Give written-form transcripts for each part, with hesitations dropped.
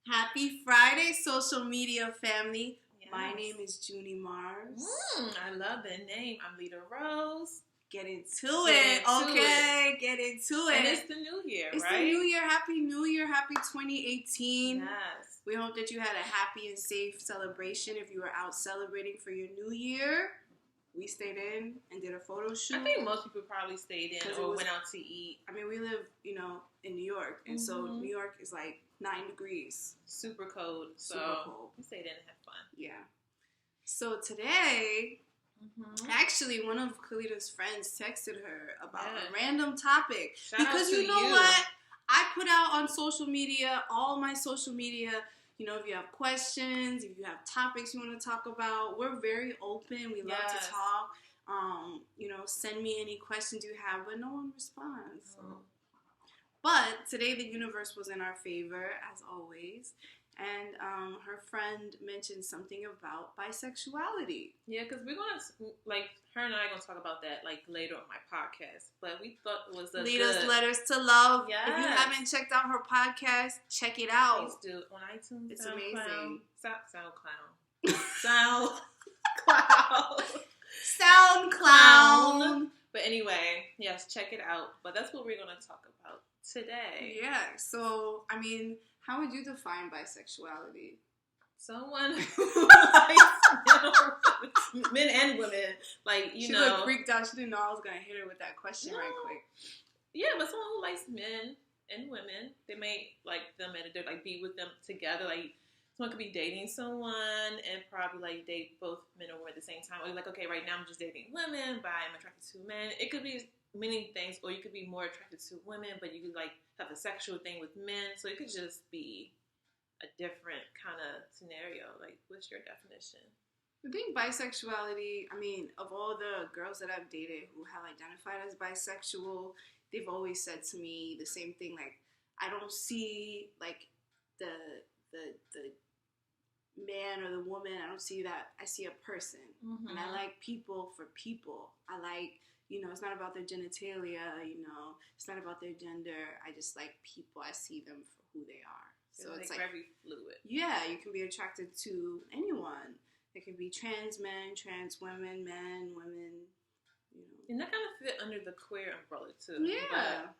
Happy Friday, social media family. Yes. My name is Junie Mars. I love the name. I'm Lita Rose. Get into it. Get into it. And it's the new year, it's right? The new year. Happy New Year. Happy 2018. Yes. We hope that you had a happy and safe celebration. If you were out celebrating for your new year, we stayed in and did a photo shoot. I think most people probably stayed in or went out to eat. I mean, we live, in New York. And so New York is like 9 degrees. Super cold. So Super cold. We stayed in and had fun. Yeah. So today, actually, one of Kalita's friends texted her about a random topic. Because you know what? I put out on social media, all my social media, if you have questions, if you have topics you want to talk about, we're very open. We love to talk. Send me any questions you have, but no one responds. So. But today the universe was in our favor, as always. And her friend mentioned something about bisexuality. Yeah, because we're going to, her and I are going to talk about that, later on my podcast. But we thought it was a Lita's Letters to Love. Yes. If you haven't checked out her podcast, check it out. Please do. On iTunes, it's amazing. SoundCloud. But anyway, yes, check it out. But that's what we're going to talk about today. Yeah. So, how would you define bisexuality? Someone who likes men and women. She looked freaked out. She didn't know I was going to hit her with that question right quick. Yeah, but someone who likes men and women. They may like them and they're be with them together. Someone could be dating someone and probably date both men and women at the same time. Or okay, right now I'm just dating women, but I'm attracted to men. It could be many things, or you could be more attracted to women, but you could have a sexual thing with men. So it could just be a different kind of scenario. What's your definition? I think bisexuality, of all the girls that I've dated who have identified as bisexual, they've always said to me the same thing. I don't see the man or the woman. I don't see that. I see a person. And I like people for people. I like, it's not about their genitalia, it's not about their gender. I just like people. I see them for who they are. So it's very fluid. Yeah, you can be attracted to anyone. It can be trans men, trans women, men, women, And that kind of fit under the queer umbrella too. Yeah.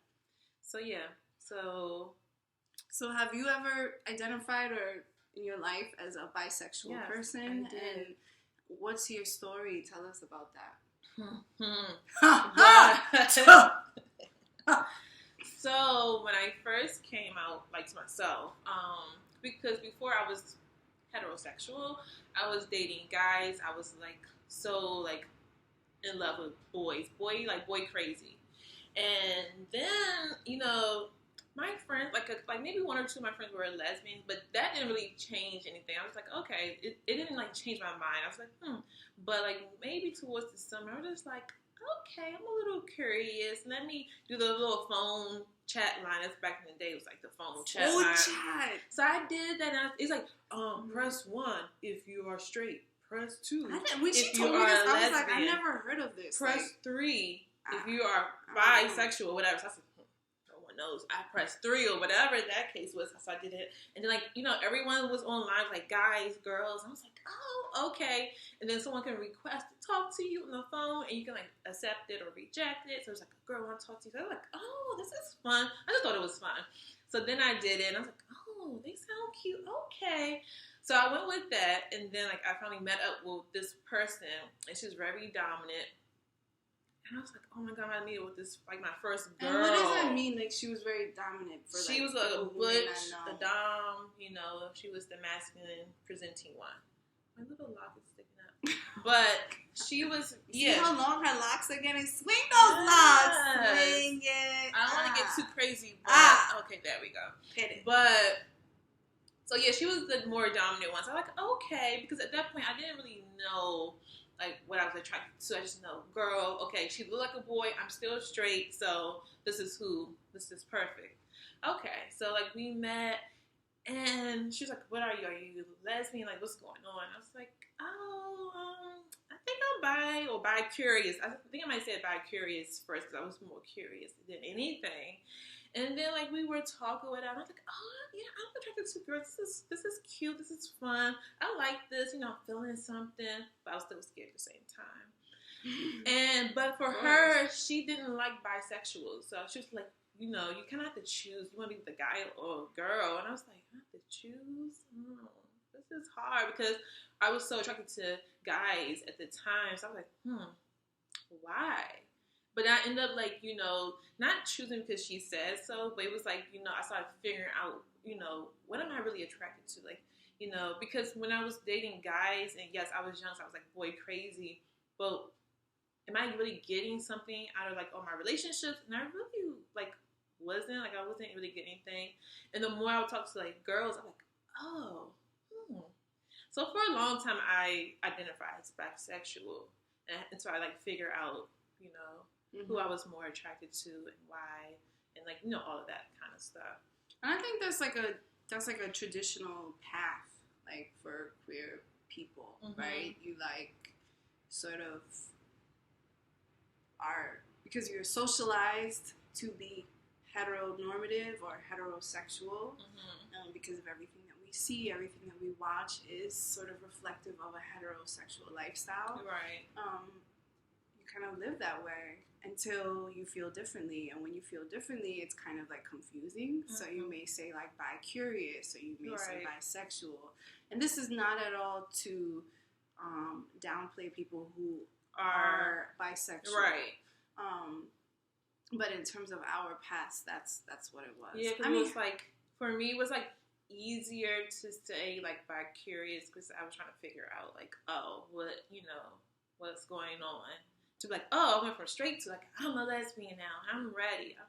So have you ever identified or in your life as a bisexual person? I did. And what's your story? Tell us about that. So when I first came out to myself, because before I was heterosexual, I was dating guys. I was so in love with boys, boy crazy. And then my friends, maybe one or two of my friends were lesbians, but that didn't really change anything. I was okay, it didn't change my mind. I was but maybe towards the summer, I was just okay, I'm a little curious. Let me do the little phone chat line. That's back in the day. It was the phone chat line. So I did that. And it's press 1 if you are straight. Press 2 when she told me this, I was I never heard of this. Press 3 if you are bisexual or whatever. So I said, no one knows. I pressed 3 or whatever that case was. So I did it. And then everyone was online, guys, girls. I was oh, okay. And then someone can request to talk to you on the phone, and you can accept it or reject it. So it's a girl want to talk to you. So I was oh, this is fun. I just thought it was fun. So then I did it, and I was oh, they sound cute. Okay. So I went with that, and then I finally met up with this person, and she was very dominant. And I was oh my God, I met with this my first girl. And what does that mean? She was very dominant for she was a butch, a dom. She was the masculine presenting one. My little lock is sticking up, but she was. See how long her locks are getting? Swing those locks, swing it. I don't want to get too crazy, but okay, there we go. Hit it. But so yeah, she was the more dominant one. So I'm okay, because at that point I didn't really know what I was attracted to. I just know, girl. Okay, she looked like a boy. I'm still straight, so this is perfect. Okay, so we met. And she was what are you? Are you lesbian? What's going on? I was I think I'm bi or bi-curious. I think I might say bi-curious first because I was more curious than anything. And then we were talking with her. I was oh yeah, I'm attracted to girl, this is cute. This is fun. I like this. I'm feeling something, but I was still scared at the same time. But for her, she didn't like bisexual, so she was like, you kind of have to choose. You want to be the guy or girl, and I was like, I have to choose. This is hard because I was so attracted to guys at the time, so I was like, why? But I ended up not choosing because she said so, but it was like, I started figuring out, what am I really attracted to? Like, because when I was dating guys, and yes, I was young, so I was like boy crazy, but am I really getting something out of all my relationships? And I really wasn't really getting anything. And the more I would talk to girls, I'm like, oh. So for a long time, I identified as bisexual, and so I figure out, who I was more attracted to and why, and all of that kind of stuff. And I think that's a traditional path, for queer people, right? You sort of are, because you're socialized to be heteronormative or heterosexual, because of everything that we see, everything that we watch is sort of reflective of a heterosexual lifestyle. Right. You kind of live that way until you feel differently, and when you feel differently, it's kind of confusing. So you may say bi-curious, or you may say bisexual, and this is not at all to downplay people who are bisexual, right? But in terms of our past, that's what it was. Yeah, because it was for me, it was easier to say bi-curious because I was trying to figure out what's going on. To be I went from straight to I'm a lesbian now. I'm ready. I'm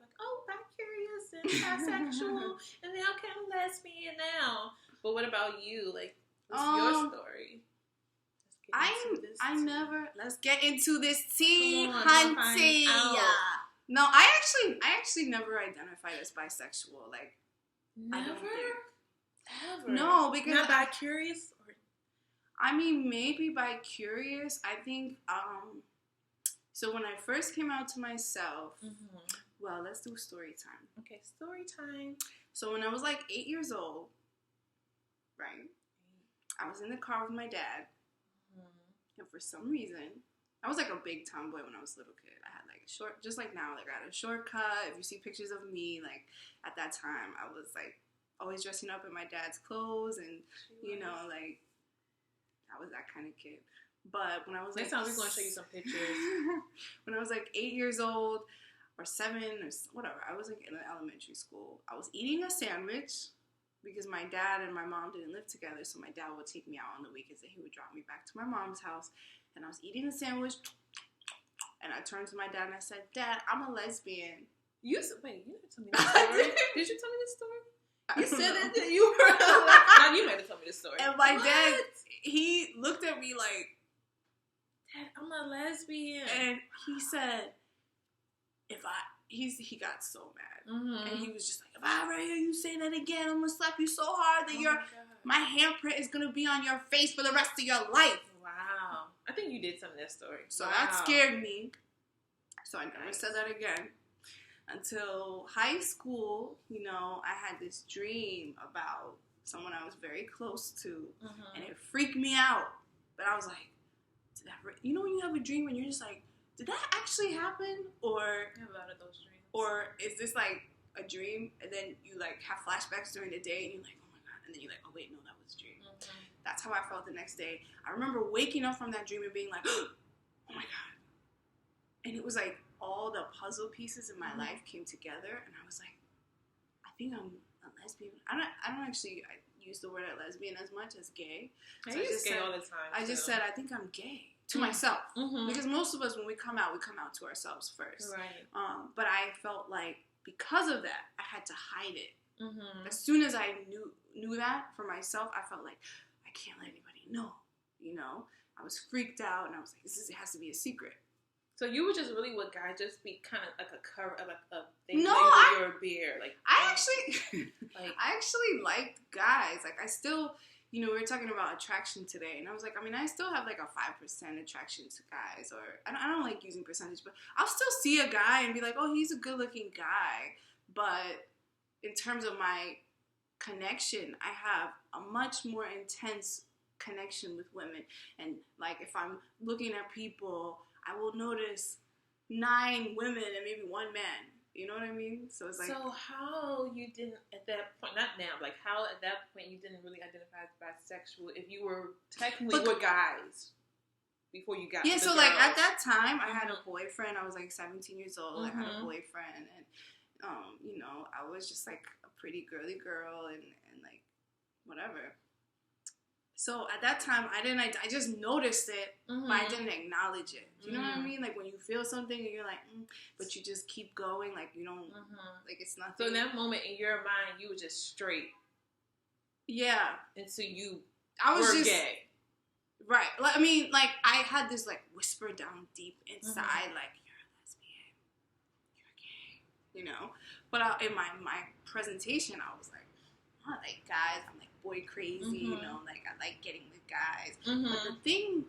bi-curious and bisexual, and then okay, I'm lesbian now. But what about you? What's your story? Let's get into this tea hunting. No, I actually never identified as bisexual. Never? Ever? No, because not bi-curious? Maybe bi-curious. I think, so when I first came out to myself, well, let's do story time. Okay, story time. So when I was 8 years old, right, I was in the car with my dad, and for some reason, I was a big tomboy when I was a little kid. I had short, just now, I had a shortcut. If you see pictures of me, at that time, I was always dressing up in my dad's clothes, and I was that kind of kid. But when I was next time we're going to show you some pictures. When I was 8 years old, or 7, or whatever, I was in an elementary school. I was eating a sandwich because my dad and my mom didn't live together, so my dad would take me out on the weekends and he would drop me back to my mom's house. And I was eating a sandwich, and I turned to my dad and I said, "Dad, I'm a lesbian." You never told me this story. Did you tell me this story? You said that you were now you might have told me this story. And my dad, he looked at me Dad, I'm a lesbian. And he said, he got so mad. And he was just if I ever hear you say that again, I'm going to slap you so hard that my handprint is going to be on your face for the rest of your life. Wow. I think you did tell me that story. So that scared me. So I never said that again. Until high school, I had this dream about someone I was very close to, and it freaked me out. But I was did that when you have a dream and you're just did that actually happen? Or I have a lot of those dreams. Or is this a dream, and then you have flashbacks during the day, and you're oh my god, and then you're oh wait, no, that was a dream. That's how I felt the next day. I remember waking up from that dream and being oh my god. And it was all the puzzle pieces in my life came together, and I was I think I'm a lesbian. I don't actually use the word lesbian as much as gay. I use gay all the time. I just said I think I'm gay to myself, because most of us, when we come out to ourselves first. Right. But I felt because of that, I had to hide it. As soon as I knew that for myself, I felt I can't let anybody know. I was freaked out, and I was it has to be a secret. So you were just really with guys, just be kind of a cover, a thing. No, your beer, I actually liked guys. I still, we were talking about attraction today, and I was I still have a 5% attraction to guys, or I don't like using percentage, but I'll still see a guy and be oh, he's a good looking guy. But in terms of my connection. I have a much more intense connection with women. And like if I'm looking at people, I will notice 9 women and maybe 1 man. You know what I mean? So it's like. So how you didn't at that point? Not now. Like how at that point you didn't really identify as bisexual if you were technically with guys before you got. Yeah. So girls. like at that time, I had a boyfriend. I was like 17 years old. I had a boyfriend, and you know, I was just like a pretty girly girl, and like whatever. So at that time, I just noticed it, but I didn't acknowledge it. Do you know what I mean? Like when you feel something and you're like, but you just keep going, like you don't, like it's nothing. So in that moment, in your mind, you were just straight. Yeah. Until you were gay. Right. Like, I mean, like I had this like whisper down deep inside, like you're a lesbian, you're gay, you know. But in my presentation, I was like, I like guys. I'm like boy crazy, you know, like I like getting with guys. But the thing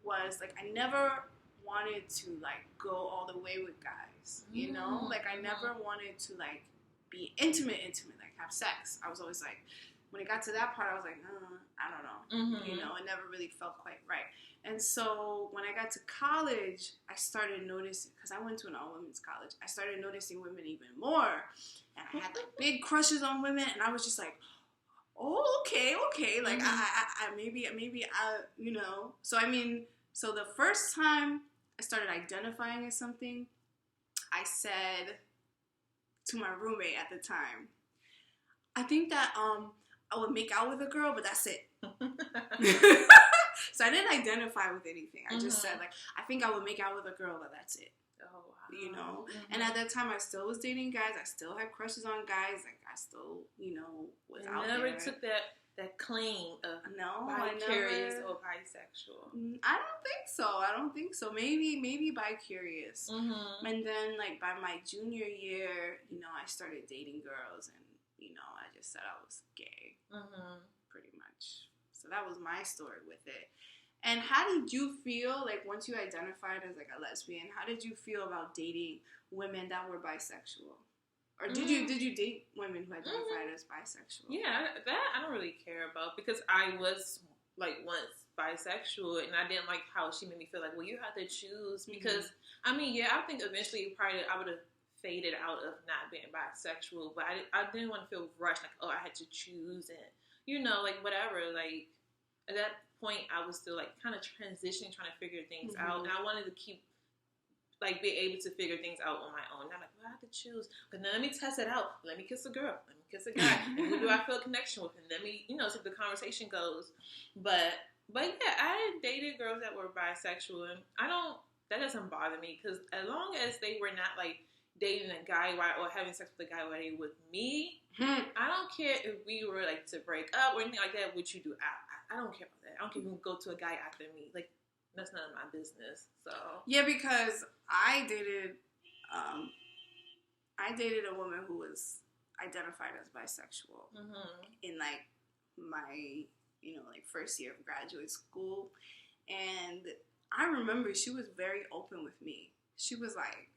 was, like, I never wanted to like go all the way with guys, you know? Like I never wanted to like be intimate, like have sex. I was always like, when it got to that part, I was like, I don't know, you know, it never really felt quite right. And so when I got to college, I started noticing, because I went to an all-women's college, I started noticing women even more. And I had like big crushes on women, and I was just like, oh, okay. Like I maybe I, you know. So I mean, so the first time I started identifying as something, I said to my roommate at the time, I think that I would make out with a girl, but that's it. So I didn't identify with anything. I just said like, I think I would make out with a girl, but that's it. Oh, wow. You know? And at that time, I still was dating guys. I still had crushes on guys. Like, I still, you know, was out there. You never took that claim of bi-curious or bisexual. I don't think so. Maybe bi-curious. And then, like, by my junior year, you know, I started dating girls. And, you know, I just said I was gay. Pretty much. So that was my story with it. And how did you feel, like, once you identified as, like, a lesbian, how did you feel about dating women that were bisexual? Or did you date women who identified as bisexual? Yeah, that I don't really care about, because I was, like, once bisexual, and I didn't like how she made me feel like, well, you have to choose, because, I mean, yeah, I think eventually probably I would have faded out of not being bisexual, but I didn't want to feel rushed, like, oh, I had to choose, and, you know, like, whatever, like, at that point, I was still, like, kind of transitioning, trying to figure things out, and I wanted to keep, like, be able to figure things out on my own. And I'm like, well, I have to choose, but now let me test it out. Let me kiss a girl. Let me kiss a guy. And who do I feel a connection with? And let me, you know, see if the conversation goes. But yeah, I dated girls that were bisexual, and that doesn't bother me, because as long as they were not, like, dating a guy or having sex with a guy while they were with me, I don't care if we were, like, to break up or anything like that, what you do. I don't care about that. I don't care if you go to a guy after me. Like, that's none of my business. So yeah, because I dated a woman who was identified as bisexual in like my, you know, like first year of graduate school, and I remember she was very open with me. She was like,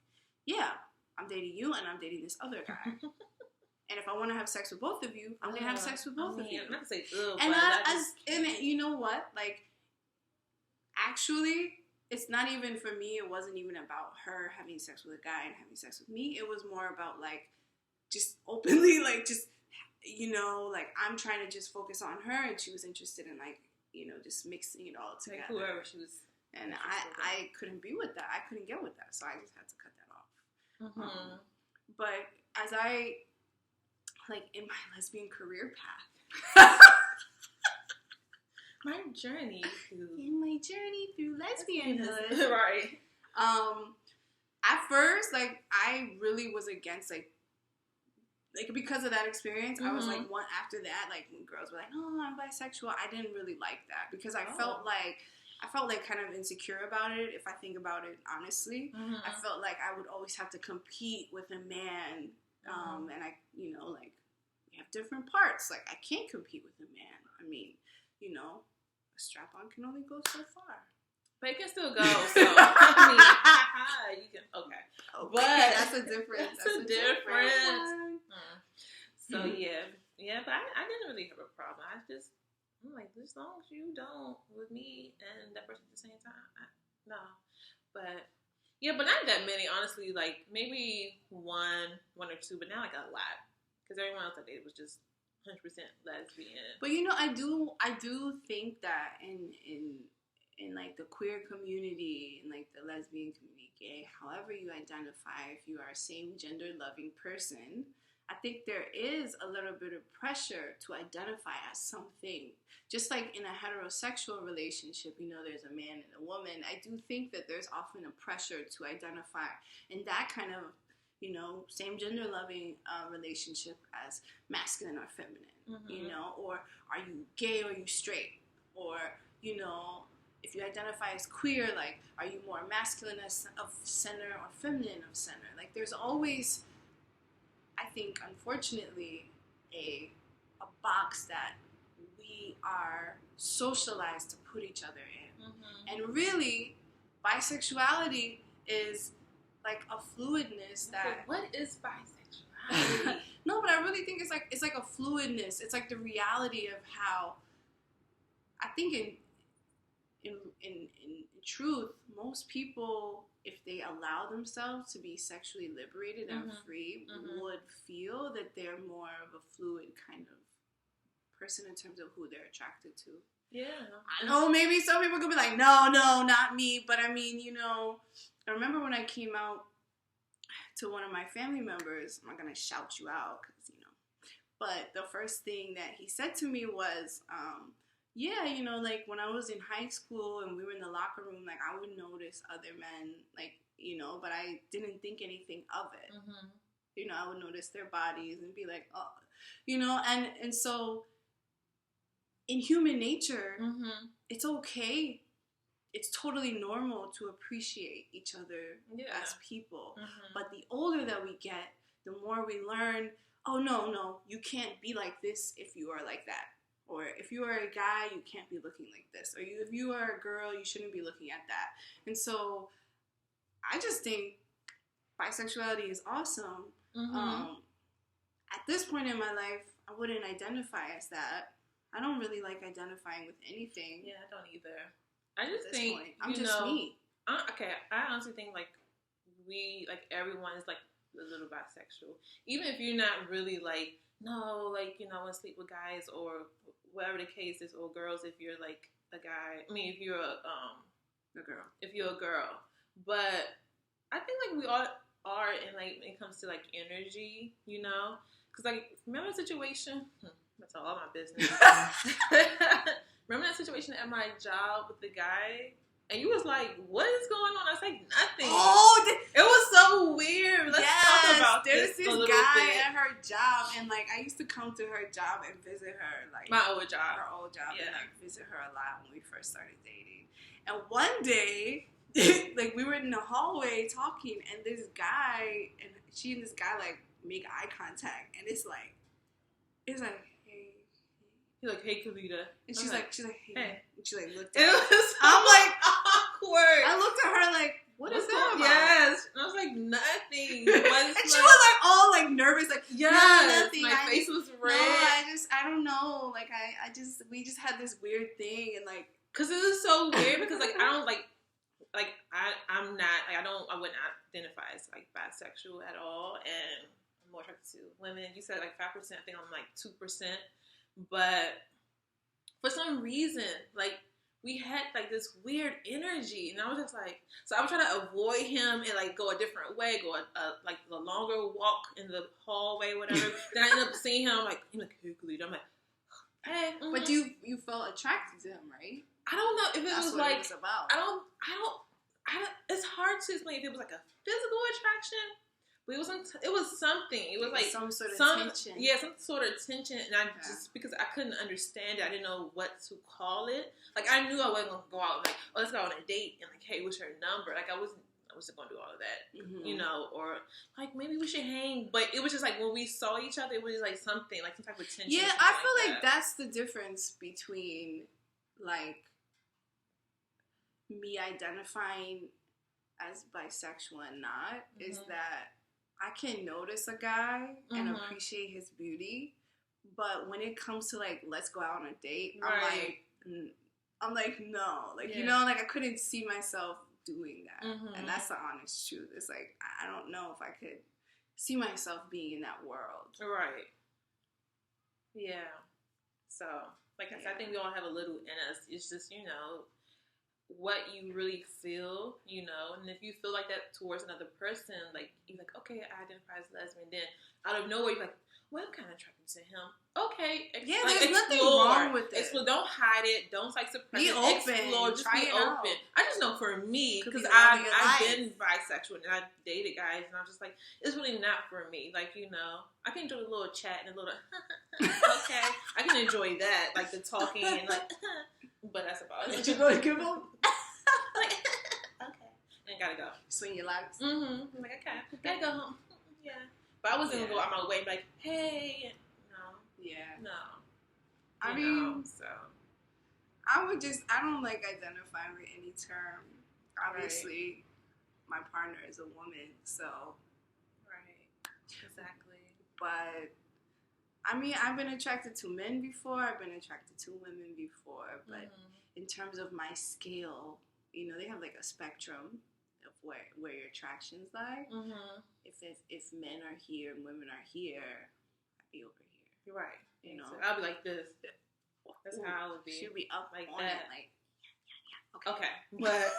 yeah, I'm dating you and I'm dating this other guy. And if I want to have sex with both of you, I'm going to have sex with both of you. I'm not going to say, and you know what? Like, actually, it's not even for me. It wasn't even about her having sex with a guy and having sex with me. It was more about, like, just openly, like, just, you know, like, I'm trying to just focus on her, and she was interested in, like, you know, just mixing it all together. Like, whoever she was. And I couldn't be with that. I couldn't get with that. So I just had to cut that off. But as I, like, in my lesbian career path. My journey through lesbianhood. Right. At first, like, I really was against, like, because of that experience, I was, like, one after that, like, when girls were like, oh, I'm bisexual, I didn't really like that, because I felt like kind of insecure about it, if I think about it honestly. I felt like I would always have to compete with a man, and I, you know, like, we have different parts, like, I can't compete with a man. I mean, you know, a strap-on can only go so far. But it can still go, so, I mean, you can, okay. But that's a difference. That's a difference. So, yeah, Yeah, but I didn't really have a problem. I'm like, as long as you don't with me and that person at the same time, no. But yeah, but not that many, honestly. Like maybe one or two, but not like a lot. Because everyone else I dated was just 100% lesbian. But you know, I do think that in like the queer community, in like the lesbian community, gay, however you identify, if you are a same gender loving person, I think there is a little bit of pressure to identify as something. Just like in a heterosexual relationship, you know, there's a man and a woman. I do think that there's often a pressure to identify in that kind of, you know, same gender loving relationship as masculine or feminine, you know, or are you gay or are you straight? Or, you know, if you identify as queer, like, are you more masculine of center or feminine of center? Like, there's always, I think, unfortunately, a box that we are socialized to put each other in. And really, bisexuality is like a fluidness that... But what is bisexuality? No, but I really think it's like a fluidness. It's like the reality of how, I think in truth, most people, if they allow themselves to be sexually liberated and free, would feel that they're more of a fluid kind of person in terms of who they're attracted to. Yeah. I know maybe some people could be like, no, not me. But I mean, you know, I remember when I came out to one of my family members, I'm not going to shout you out because, you know, but the first thing that he said to me was, yeah, you know, like when I was in high school and we were in the locker room, like I would notice other men, like, you know, but I didn't think anything of it. You know, I would notice their bodies and be like, oh, you know, and so in human nature, it's okay. It's totally normal to appreciate each other as people. But the older that we get, the more we learn, oh, no, you can't be like this if you are like that. Or if you are a guy, you can't be looking like this. Or if you are a girl, you shouldn't be looking at that. And so I just think bisexuality is awesome. At this point in my life, I wouldn't identify as that. I don't really like identifying with anything. Yeah, I don't either. I just think I'm just me. Okay, I honestly think like everyone is like a little bisexual. Even if you're not really like, no, like, you know, I want to sleep with guys or whatever the case is, or girls if you're like a guy. I mean, if you're a girl. If you're a girl. But I think like we all are in like when it comes to like energy, you know? Because like, remember the situation? That's all my business. Remember that situation at my job with the guy? And you was like, what is going on? I was like, nothing. Oh, it was so weird. Let's talk about this. There's this guy at her job, and like I used to come to her job and visit her, like my old job. Her old job, and like visit her a lot when we first started dating. And one day, like we were in the hallway talking, and this guy and she and this guy like make eye contact, and it's like, hey. He's like, hey, Kalita. And she's like, hey. And she like looked at me. So I'm like, awkward. I looked at her like, what's that about? Yes. And I was like, nothing. And she was like all like nervous, like, yes, no, nothing. My face was red. No, I don't know. Like, we just had this weird thing, and like, cause it was so weird because like I don't I'm not like I wouldn't identify as like bisexual at all, and I'm more attracted to women. You said like 5%. I think I'm like 2%. But for some reason, like, we had, like, this weird energy. And I was just like, so I was trying to avoid him and, like, go a different way, go, like, the longer walk in the hallway, whatever. Then I ended up seeing him, I'm like, hey, Kalita. I'm like, hey. But you felt attracted to him, right? I don't know if it That's was, what like, it was about. I don't, it's hard to explain if it was, like, a physical attraction. But it was something. It was like some sort of tension. Yeah, some sort of tension. And just because I couldn't understand it, I didn't know what to call it. Like, I knew I wasn't going to go out and like, oh, let's go on a date. And like, hey, what's your number? Like, I wasn't going to do all of that, you know, or like, maybe we should hang. But it was just like, when we saw each other, it was like something, like some type of tension. Yeah, I feel like that's the difference between like me identifying as bisexual and not, is that I can notice a guy and appreciate his beauty, But when it comes to like, let's go out on a date, Right. I'm like, no, like, you know, like I couldn't see myself doing that. And that's the honest truth. It's like, I don't know if I could see myself being in that world. Right. Yeah. So, like I said, I think we all have a little in us. It's just, you know, what you really feel, you know, and if you feel like that towards another person, like, you're like, okay, I identify as lesbian, then out of nowhere, you're like, well, I'm kind of attracted to him. Okay. Yeah, like, there's nothing wrong with it. Explore. Don't hide it. Don't, like, suppress it. Be open. Explore. Just try be it open. out. I just know for me, because I've been bisexual, and I dated guys, and I'm just like, it's really not for me. Like, you know, I can enjoy a little chat and a little, okay. I can enjoy that, like, the talking and, like, but that's about it. Did you go to Google? Like, okay. And gotta go. Swing your legs. I'm like, okay. Gotta go home. Yeah. But I wasn't gonna go out my way and be like, hey. No. Yeah. No. I mean, so. I don't like identifying with any term. Obviously, my partner is a woman, so. Right. Exactly. But, I mean, I've been attracted to men before. I've been attracted to women before. But in terms of my scale, you know, they have like a spectrum of where your attractions lie. If men are here and women are here, I'd be over here. You're right. You know, I'll be like this. That's how I would be. She'll be up like on that. It, like, okay. But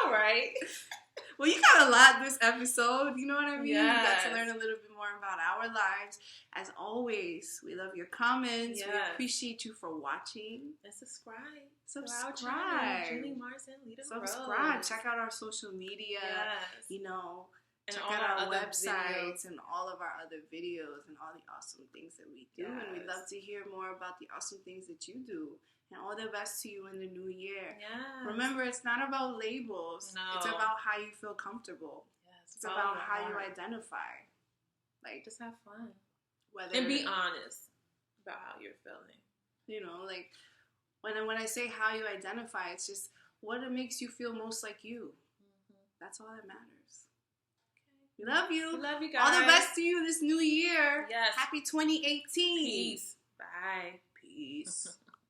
all right. Well, you got a lot this episode. You know what I mean? Yes. You got to learn a little bit more about our lives. As always, we love your comments. Yes. We appreciate you for watching. And subscribe. Jenny Marsden, Lita subscribe. Rose. Check out our social media. Yes. You know, and check out our websites videos. and all of our other videos and all the awesome things that we do. Yes. And we'd love to hear more about the awesome things that you do. And all the best to you in the new year. Yes. Remember, it's not about labels. No. It's about how you feel comfortable. Yes. It's about how you identify. Like, just have fun. And be honest about how you're feeling. You know, like, when I say how you identify, it's just what it makes you feel most like you. That's all that matters. Okay. We love you. We love you guys. All the best to you this new year. Yes. Happy 2018. Peace. Bye. Peace.